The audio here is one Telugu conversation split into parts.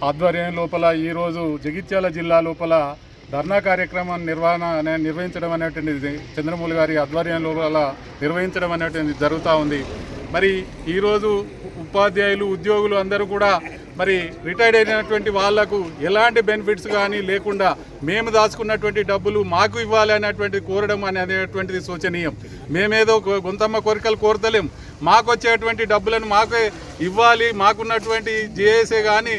ఆధ్వర్యం లోపల ఈరోజు జగిత్యాల జిల్లా లోపల ధర్నా కార్యక్రమం నిర్వహించడం అనేటువంటిది చంద్రమౌళి గారి ఆధ్వర్యం లోపల నిర్వహించడం అనేటువంటిది జరుగుతూ ఉంది. మరి ఈరోజు ఉపాధ్యాయులు ఉద్యోగులు అందరూ కూడా మరి రిటైర్డ్ అయినటువంటి వాళ్లకు ఎలాంటి బెనిఫిట్స్ కానీ లేకుండా మేము దాచుకున్నటువంటి డబ్బులు మాకు ఇవ్వాలి అనేటువంటిది కోరడం అనేటువంటిది శోచనీయం. మేమేదో గొంతమ్మ కోరికలు కోరతలేం. మాకు వచ్చేటువంటి డబ్బులను మాకే ఇవ్వాలి, మాకున్నటువంటి జేఏసీ కానీ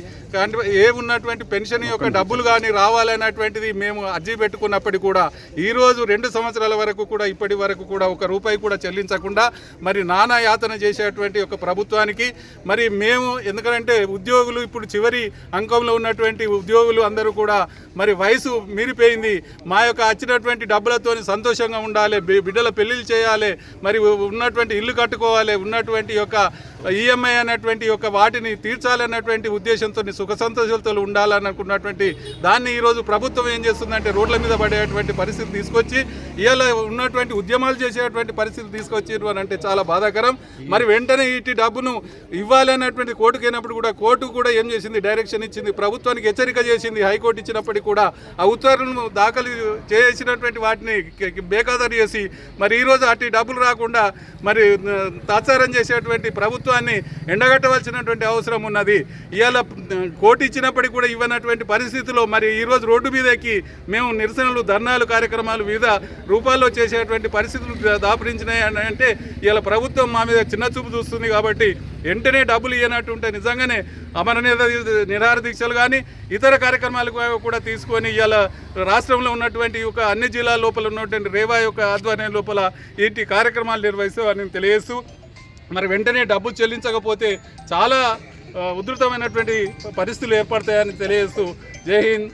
ఉన్నటువంటి పెన్షన్ యొక్క డబ్బులు కానీ రావాలనేటువంటిది మేము అర్జీ పెట్టుకున్నప్పటికీ కూడా ఈరోజు 2 సంవత్సరాల వరకు కూడా ఇప్పటి వరకు కూడా 1 రూపాయి కూడా చెల్లించకుండా మరి నానా యాతన చేసేటువంటి ఒక ప్రభుత్వానికి మరి మేము ఎందుకంటే ఉద్యోగులు ఇప్పుడు చివరి అంకంలో ఉన్నటువంటి ఉద్యోగులు అందరూ కూడా మరి వయసు మీరిపోయింది. మా యొక్క వచ్చినటువంటి డబ్బులతో సంతోషంగా ఉండాలి, బిడ్డల పెళ్లిళ్ళు చేయాలి, మరి ఉన్నటువంటి ఇల్లు కట్టుకోవాలి, ఉన్నటువంటి యొక్క ఈఎంఐ అనేటువంటి యొక్క వాటిని తీర్చాలన్నటువంటి ఉద్దేశంతో సుఖ సంతోషాలతో ఉండాలనుకున్నటువంటి దాన్ని ఈరోజు ప్రభుత్వం ఏం చేస్తుందంటే రోడ్ల మీద పడేటువంటి పరిస్థితి తీసుకొచ్చి ఇలా ఉన్నటువంటి ఉద్యమాలు చేసేటువంటి పరిస్థితి తీసుకొచ్చారు అని అంటే చాలా బాధాకరం. మరి వెంటనే ఇటు డబ్బును ఇవ్వాలి అన్నటువంటి కోర్టుకు అయినప్పుడు కూడా కోర్టు కూడా ఏం చేసింది, డైరెక్షన్ ఇచ్చింది, ప్రభుత్వానికి హెచ్చరిక చేసింది. హైకోర్టు ఇచ్చినప్పటికీ కూడా ఆ ఉత్తర్వులను దాఖలు చేసినటువంటి వాటిని బేఖాతరు చేసి మరి ఈరోజు అటు డబ్బులు రాకుండా మరి తాత్సారం చేసేటువంటి ప్రభుత్వాన్ని ఎండగట్టవలసినటువంటి అవసరం ఉన్నది. ఇవాళ కోర్టు ఇచ్చినప్పటికీ కూడా ఇవ్వనటువంటి పరిస్థితిలో మరి ఈరోజు రోడ్డు మీద ఎక్కి మేము నిరసనలు ధర్నాలు కార్యక్రమాలు వివిధ రూపాల్లో చేసేటువంటి పరిస్థితులు దాపురించినాయి అంటే ఇవాళ ప్రభుత్వం మా మీద చిన్న చూపు చూస్తుంది. కాబట్టి వెంటనే డబ్బులు ఇవ్వనట్టుంటే నిజంగానే నిరాహార దీక్షలు కానీ ఇతర కార్యక్రమాలు కూడా తీసుకొని ఇవాళ రాష్ట్రంలో ఉన్నటువంటి ఒక అన్ని జిల్లాల లోపల ఉన్నటువంటి రేవా యొక్క ఆధ్వర్యం లోపల ఇంటి కార్యక్రమాలు నిర్వహిస్తామని తెలియజేస్తూ మరి వెంటనే డబ్బులు చెల్లించకపోతే చాలా ఉధృతమైనటువంటి పరిస్థితులు ఏర్పడతాయని తెలియజేస్తూ జై హింద్.